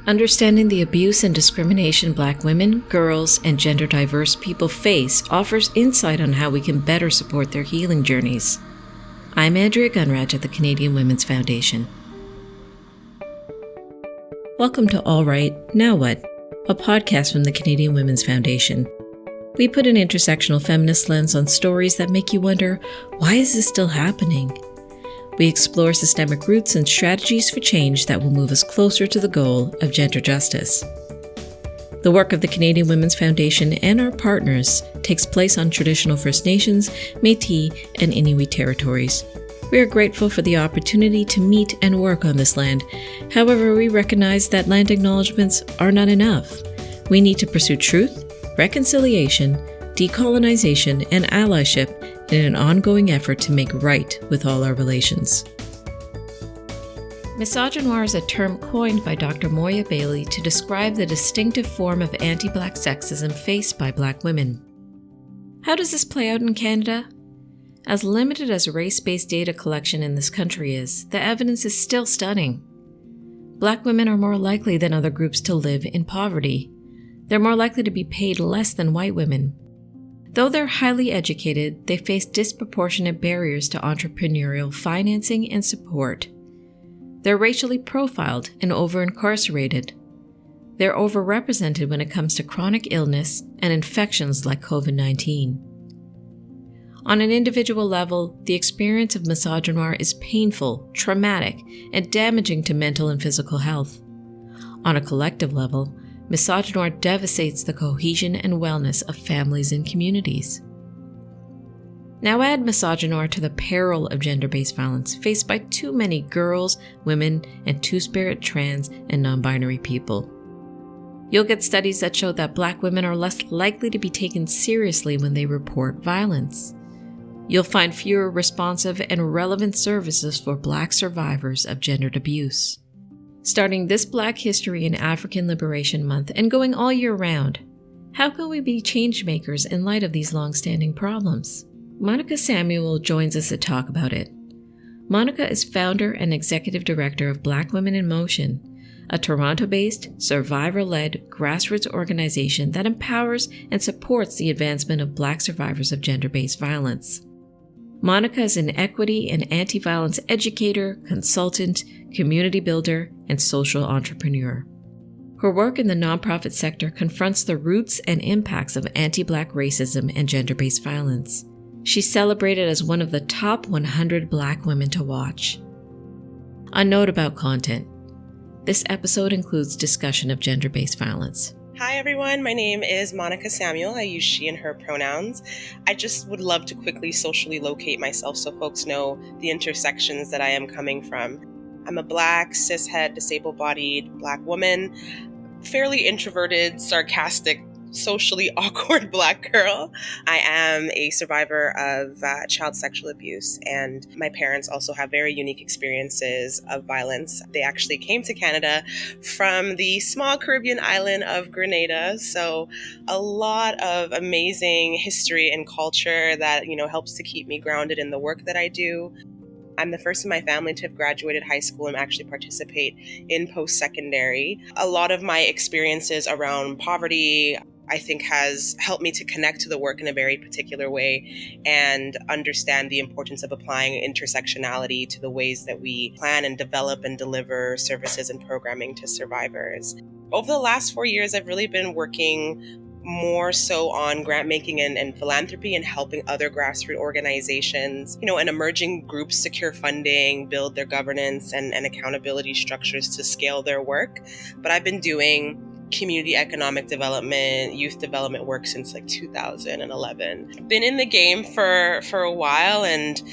Understanding the abuse and discrimination Black women, girls, and gender diverse people face offers insight on how we can better support their healing journeys. I'm Andrea Gunraj at the Canadian Women's Foundation. Welcome to All Right, Now What? A podcast from the Canadian Women's Foundation. We put an intersectional feminist lens on stories that make you wonder, why is this still happening? We explore systemic roots and strategies for change that will move us closer to the goal of gender justice. The work of the Canadian Women's Foundation and our partners takes place on traditional First Nations, Métis, and Inuit territories. We are grateful for the opportunity to meet and work on this land. However, we recognize that land acknowledgements are not enough. We need to pursue truth, reconciliation, decolonization, and allyship in an ongoing effort to make right with all our relations. Misogynoir is a term coined by Dr. Moya Bailey to describe the distinctive form of anti-Black sexism faced by Black women. How does this play out in Canada? As limited as race-based data collection in this country is, the evidence is still stunning. Black women are more likely than other groups to live in poverty. They're more likely to be paid less than white women. Though they're highly educated, they face disproportionate barriers to entrepreneurial financing and support. They're racially profiled and over-incarcerated. They're overrepresented when it comes to chronic illness and infections like COVID-19. On an individual level, the experience of misogynoir is painful, traumatic, and damaging to mental and physical health. On a collective level, misogynoir devastates the cohesion and wellness of families and communities. Now add misogynoir to the peril of gender-based violence faced by too many girls, women, and two-spirit, trans, and non-binary people. You'll get studies that show that Black women are less likely to be taken seriously when they report violence. You'll find fewer responsive and relevant services for Black survivors of gendered abuse. Starting this Black History and African Liberation Month and going all year round, how can we be change makers in light of these long-standing problems? Monica Samuel joins us to talk about it. Monica is founder and executive director of Black Women in Motion, a Toronto-based, survivor-led grassroots organization that empowers and supports the advancement of Black survivors of gender-based violence. Monica is an equity and anti-violence educator, consultant, community builder, and social entrepreneur. Her work in the nonprofit sector confronts the roots and impacts of anti-Black racism and gender-based violence. She's celebrated as one of the top 100 Black women to watch. A note about content. This episode includes discussion of gender-based violence. Hi everyone, my name is Monica Samuel. I use she and her pronouns. I just would love to quickly socially locate myself so folks know the intersections that I am coming from. I'm a Black, cishet, disabled-bodied Black woman, fairly introverted, sarcastic, socially awkward Black girl. I am a survivor of child sexual abuse, and my parents also have very unique experiences of violence. They actually came to Canada from the small Caribbean island of Grenada, so a lot of amazing history and culture that, helps to keep me grounded in the work that I do. I'm the first in my family to have graduated high school and actually participate in post-secondary. A lot of my experiences around poverty, I think, has helped me to connect to the work in a very particular way and understand the importance of applying intersectionality to the ways that we plan and develop and deliver services and programming to survivors. Over the last 4 years, I've really been working more so on grant making and philanthropy and helping other grassroots organizations, and emerging groups secure funding, build their governance and accountability structures to scale their work. But I've been doing community economic development, youth development work since 2011. Been in the game for a while, and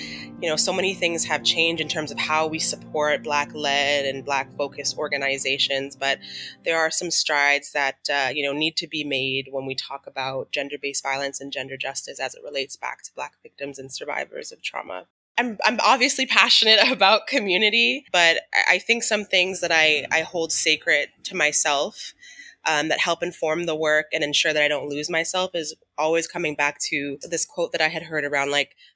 so many things have changed in terms of how we support Black-led and Black-focused organizations, but there are some strides that need to be made when we talk about gender-based violence and gender justice as it relates back to Black victims and survivors of trauma. I'm obviously passionate about community, but I think some things that I hold sacred to myself that help inform the work and ensure that I don't lose myself is always coming back to this quote that I had heard around,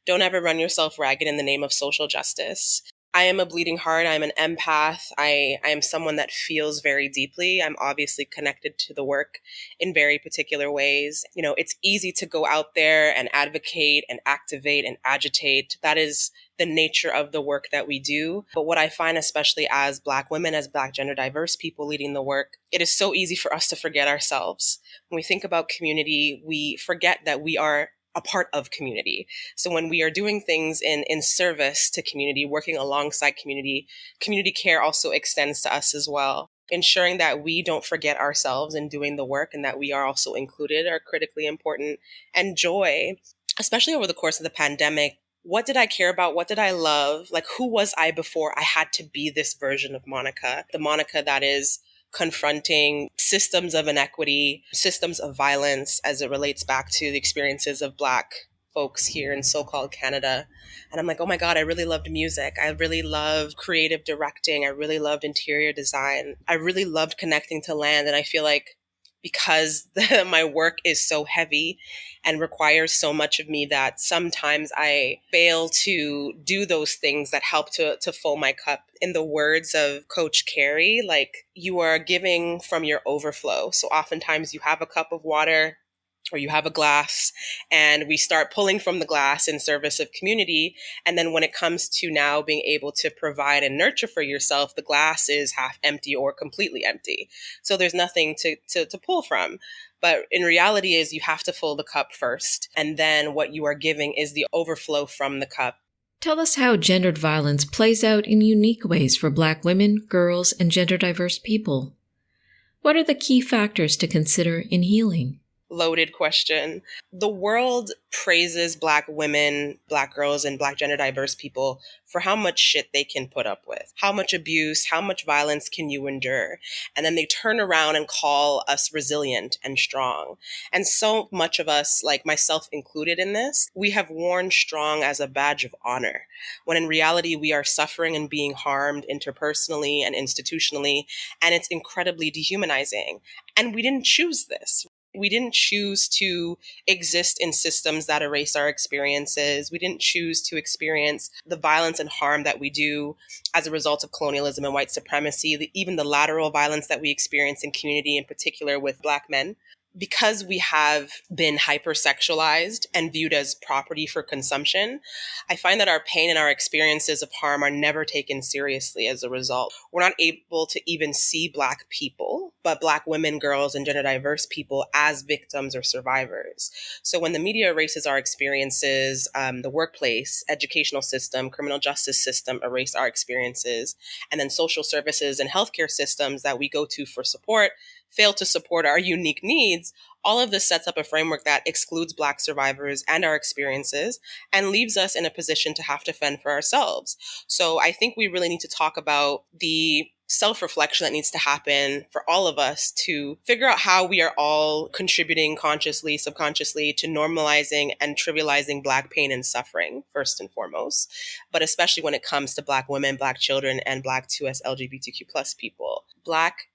don't ever run yourself ragged in the name of social justice. I am a bleeding heart. I'm an empath. I am someone that feels very deeply. I'm obviously connected to the work in very particular ways. You know, it's easy to go out there and advocate and activate and agitate. That is the nature of the work that we do. But what I find, especially as Black women, as Black gender diverse people leading the work, it is so easy for us to forget ourselves. When we think about community, we forget that we are a part of community. So when we are doing things in service to community, working alongside community, community care also extends to us as well. Ensuring that we don't forget ourselves in doing the work and that we are also included are critically important. And joy, especially over the course of the pandemic, what did I care about? What did I love? Like, who was I before I had to be this version of Monica? The Monica that is confronting systems of inequity, systems of violence as it relates back to the experiences of Black folks here in so-called Canada. And I'm like, oh my God, I really loved music. I really loved creative directing. I really loved interior design. I really loved connecting to land. And I feel like because my work is so heavy and requires so much of me that sometimes I fail to do those things that help to fill my cup. In the words of Coach Carey, like, you are giving from your overflow. So oftentimes you have a cup of water or you have a glass and we start pulling from the glass in service of community. And then when it comes to now being able to provide and nurture for yourself, the glass is half empty or completely empty. So there's nothing to pull from. But in reality is you have to fill the cup first. And then what you are giving is the overflow from the cup. Tell us how gendered violence plays out in unique ways for Black women, girls, and gender diverse people. What are the key factors to consider in healing? Loaded question. The world praises Black women, Black girls, and Black gender diverse people for how much shit they can put up with, how much abuse, how much violence can you endure? And then they turn around and call us resilient and strong. And so much of us, like myself included in this, we have worn strong as a badge of honor, when in reality we are suffering and being harmed interpersonally and institutionally, and it's incredibly dehumanizing. And we didn't choose this. We didn't choose to exist in systems that erase our experiences. We didn't choose to experience the violence and harm that we do as a result of colonialism and white supremacy, even the lateral violence that we experience in community, in particular with Black men. Because we have been hypersexualized and viewed as property for consumption, I find that our pain and our experiences of harm are never taken seriously as a result. We're not able to even see Black people, but Black women, girls, and gender diverse people as victims or survivors. So when the media erases our experiences, the workplace, educational system, criminal justice system erase our experiences, and then social services and healthcare systems that we go to for support fail to support our unique needs, all of this sets up a framework that excludes Black survivors and our experiences and leaves us in a position to have to fend for ourselves. So I think we really need to talk about the self-reflection that needs to happen for all of us to figure out how we are all contributing consciously, subconsciously to normalizing and trivializing Black pain and suffering, first and foremost, but especially when it comes to Black women, Black children, and Black 2S LGBTQ plus people. Black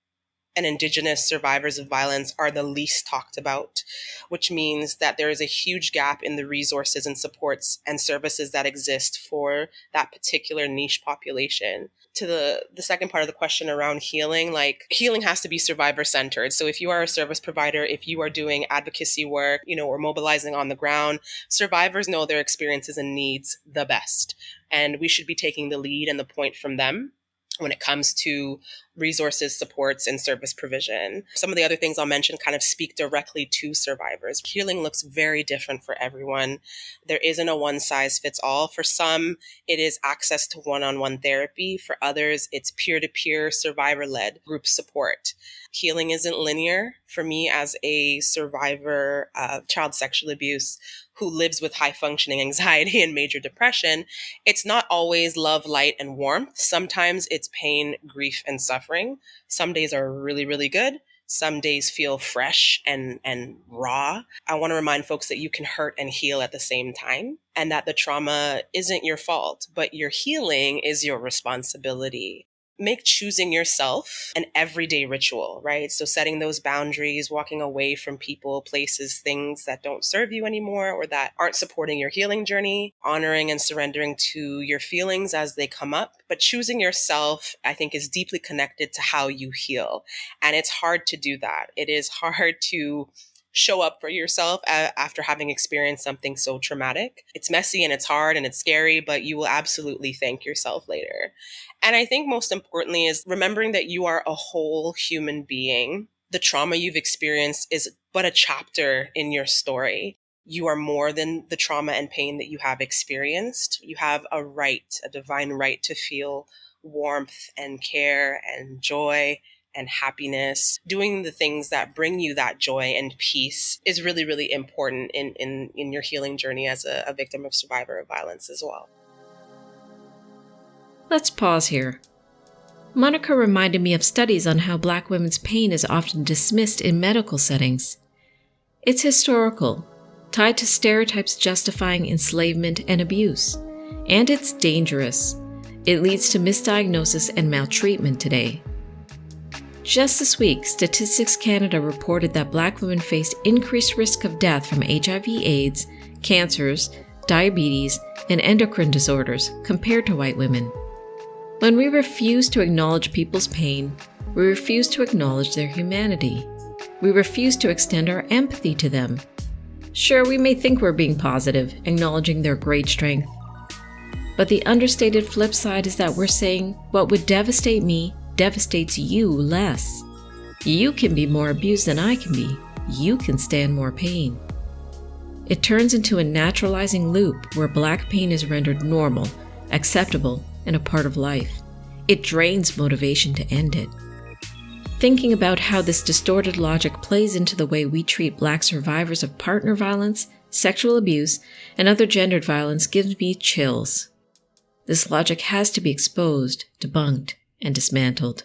and Indigenous survivors of violence are the least talked about, which means that there is a huge gap in the resources and supports and services that exist for that particular niche population. To the second part of the question around healing, like, healing has to be survivor centered. So if you are a service provider, if you are doing advocacy work, or mobilizing on the ground, survivors know their experiences and needs the best. And we should be taking the lead and the point from them when it comes to resources, supports, and service provision. Some of the other things I'll mention kind of speak directly to survivors. Healing looks very different for everyone. There isn't a one size fits all. For some, it is access to one-on-one therapy. For others, it's peer-to-peer survivor-led group support. Healing isn't linear. For me, as a survivor of child sexual abuse who lives with high functioning anxiety and major depression, it's not always love, light, and warmth. Sometimes it's pain, grief, and suffering. Some days are really, really good. Some days feel fresh and raw. I want to remind folks that you can hurt and heal at the same time, and that the trauma isn't your fault, but your healing is your responsibility. make choosing yourself an everyday ritual, right? So setting those boundaries, walking away from people, places, things that don't serve you anymore or that aren't supporting your healing journey, honoring and surrendering to your feelings as they come up. But choosing yourself, I think, is deeply connected to how you heal. And it's hard to do that. It is hard to show up for yourself after having experienced something so traumatic. It's messy and it's hard and it's scary, but you will absolutely thank yourself later. And I think most importantly is remembering that you are a whole human being. The trauma you've experienced is but a chapter in your story. You are more than the trauma and pain that you have experienced. You have a right, a divine right to feel warmth and care and joy and happiness. Doing the things that bring you that joy and peace is really, really important in your healing journey as a victim of survivor of violence as well. Let's pause here. Monica reminded me of studies on how Black women's pain is often dismissed in medical settings. It's historical, tied to stereotypes justifying enslavement and abuse. And it's dangerous. It leads to misdiagnosis and maltreatment today. Just this week, Statistics Canada reported that Black women faced increased risk of death from HIV/AIDS, cancers, diabetes, and endocrine disorders compared to white women. When we refuse to acknowledge people's pain, we refuse to acknowledge their humanity. We refuse to extend our empathy to them. Sure, we may think we're being positive, acknowledging their great strength. But the understated flip side is that we're saying what would devastate me devastates you less. You can be more abused than I can be. You can stand more pain. It turns into a naturalizing loop where Black pain is rendered normal, acceptable, and a part of life. It drains motivation to end it. Thinking about how this distorted logic plays into the way we treat Black survivors of partner violence, sexual abuse, and other gendered violence gives me chills. This logic has to be exposed, debunked, and dismantled.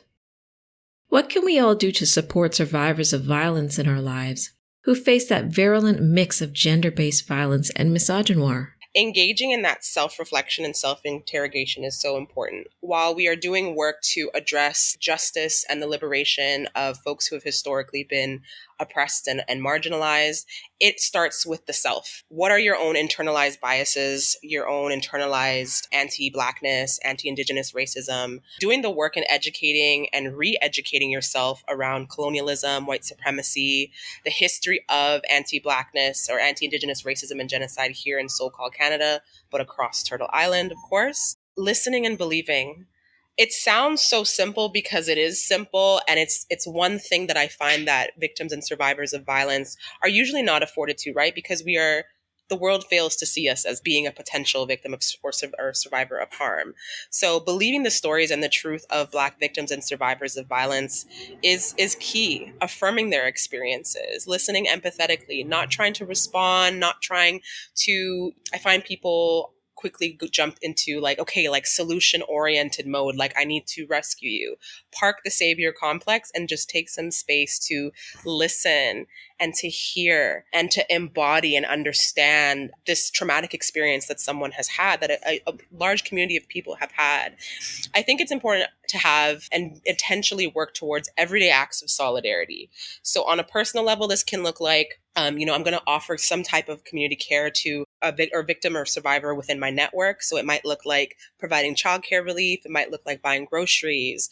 What can we all do to support survivors of violence in our lives who face that virulent mix of gender-based violence and misogynoir? Engaging in that self-reflection and self-interrogation is so important. While we are doing work to address justice and the liberation of folks who have historically been oppressed and marginalized, it starts with the self. What are your own internalized biases, your own internalized anti-Blackness, anti-Indigenous racism? Doing the work and educating and re-educating yourself around colonialism, white supremacy, the history of anti-Blackness or anti-Indigenous racism and genocide here in so-called Canada, but across Turtle Island, of course. Listening and believing. It sounds so simple because it is simple, and it's one thing that I find that victims and survivors of violence are usually not afforded to, right? Because the world fails to see us as being a potential victim of or survivor of harm. So believing the stories and the truth of Black victims and survivors of violence is key. Affirming their experiences, listening empathetically, not trying to respond, not trying to, I find people quickly jump into solution oriented mode. Like, I need to rescue you. Park the savior complex and just take some space to listen and to hear and to embody and understand this traumatic experience that someone has had, that a large community of people have had. I think it's important to have and intentionally work towards everyday acts of solidarity. So on a personal level, this can look like, I'm going to offer some type of community care to a victim or survivor within my network. So it might look like providing childcare relief. It might look like buying groceries,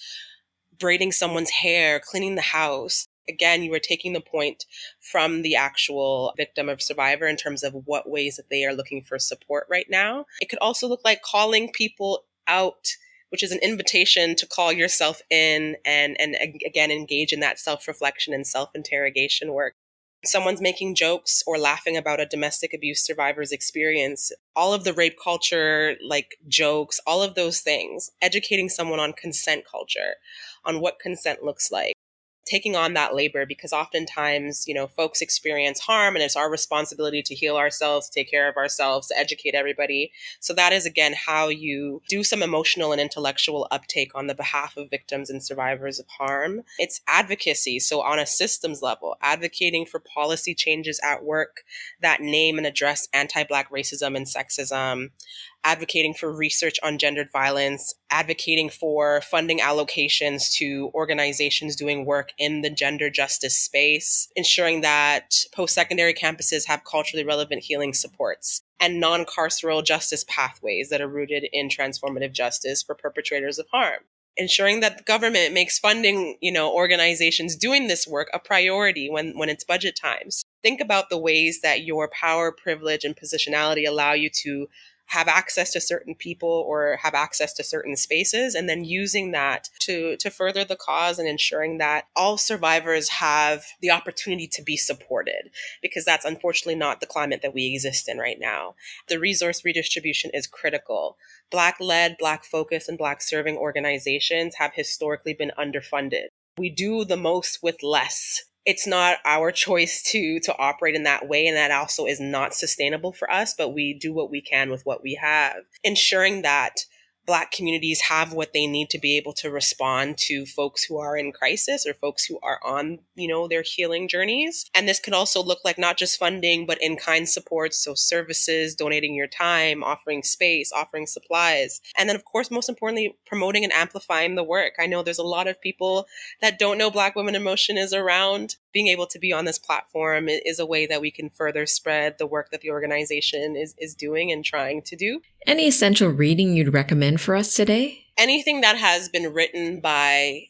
braiding someone's hair, cleaning the house. Again, you are taking the point from the actual victim or survivor in terms of what ways that they are looking for support right now. It could also look like calling people out, which is an invitation to call yourself in and again, engage in that self-reflection and self-interrogation work. Someone's making jokes or laughing about a domestic abuse survivor's experience, all of the rape culture, like jokes, all of those things, educating someone on consent culture, on what consent looks like. Taking on that labor, because oftentimes, folks experience harm and it's our responsibility to heal ourselves, take care of ourselves, to educate everybody. So that is, again, how you do some emotional and intellectual uptake on the behalf of victims and survivors of harm. It's advocacy. So on a systems level, advocating for policy changes at work that name and address anti-Black racism and sexism, advocating for research on gendered violence, advocating for funding allocations to organizations doing work in the gender justice space, ensuring that post-secondary campuses have culturally relevant healing supports and non-carceral justice pathways that are rooted in transformative justice for perpetrators of harm. Ensuring that the government makes funding, organizations doing this work a priority when it's budget times. Think about the ways that your power, privilege, and positionality allow you to have access to certain people or have access to certain spaces, and then using that to further the cause and ensuring that all survivors have the opportunity to be supported, because that's unfortunately not the climate that we exist in right now. The resource redistribution is critical. Black-led, Black-focused, and Black-serving organizations have historically been underfunded. We do the most with less. It's not our choice to operate in that way, and that also is not sustainable for us, but we do what we can with what we have. Ensuring that Black communities have what they need to be able to respond to folks who are in crisis or folks who are on, their healing journeys. And this could also look like not just funding, but in-kind supports. So services, donating your time, offering space, offering supplies. And then, of course, most importantly, promoting and amplifying the work. I know there's a lot of people that don't know Black Women in Motion is around. Being able to be on this platform is a way that we can further spread the work that the organization is doing and trying to do. Any essential reading you'd recommend for us today? Anything that has been written by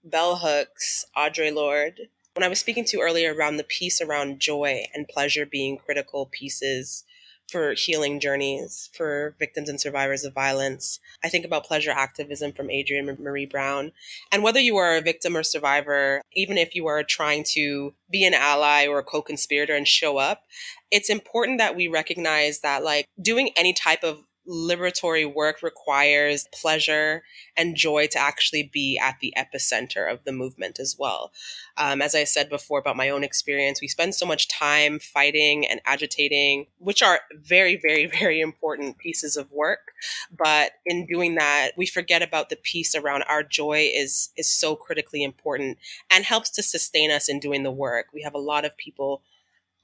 Bell Hooks, Audre Lorde. When I was speaking to earlier around the piece around joy and pleasure being critical pieces for healing journeys for victims and survivors of violence, I think about pleasure activism from Adrienne Maree Brown. And whether you are a victim or survivor, even if you are trying to be an ally or a co-conspirator and show up, it's important that we recognize that doing any type of liberatory work requires pleasure and joy to actually be at the epicenter of the movement as well. As I said before about my own experience, we spend so much time fighting and agitating, which are very, very, very important pieces of work. But in doing that, we forget about the piece around our joy is so critically important and helps to sustain us in doing the work. We have a lot of people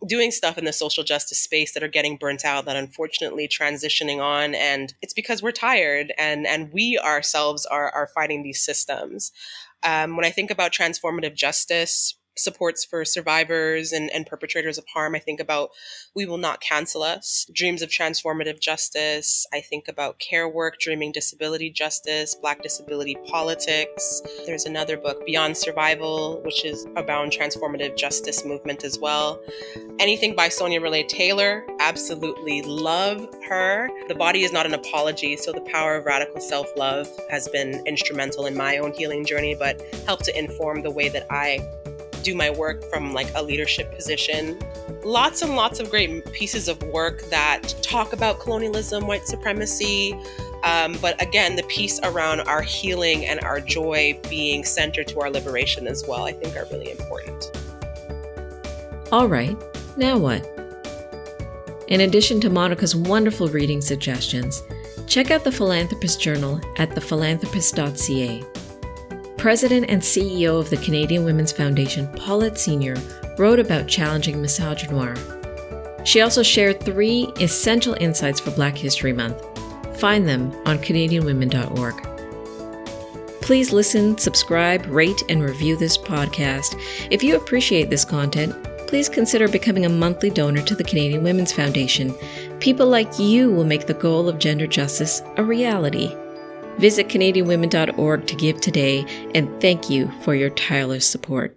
doing stuff in the social justice space that are getting burnt out, that unfortunately transitioning on, and it's because we're tired and we ourselves are fighting these systems. When I think about transformative justice, supports for survivors and perpetrators of harm, I think about We Will Not Cancel Us, Dreams of Transformative Justice. I think about Care Work, Dreaming Disability Justice, Black Disability Politics. There's another book, Beyond Survival, which is about transformative justice movement as well. Anything by Sonia Relay Taylor, absolutely love her. The Body is Not an Apology, so the power of radical self-love has been instrumental in my own healing journey, but helped to inform the way that I do my work from a leadership position. Lots and lots of great pieces of work that talk about colonialism, white supremacy, but again, the piece around our healing and our joy being centered to our liberation as well, I think are really important. All right, now what? In addition to Monica's wonderful reading suggestions, check out the Philanthropist Journal at thephilanthropist.ca. President and CEO of the Canadian Women's Foundation, Paulette Senior, wrote about challenging misogynoir. She also shared 3 essential insights for Black History Month. Find them on CanadianWomen.org. Please listen, subscribe, rate, and review this podcast. If you appreciate this content, please consider becoming a monthly donor to the Canadian Women's Foundation. People like you will make the goal of gender justice a reality. Visit CanadianWomen.org to give today, and thank you for your tireless support.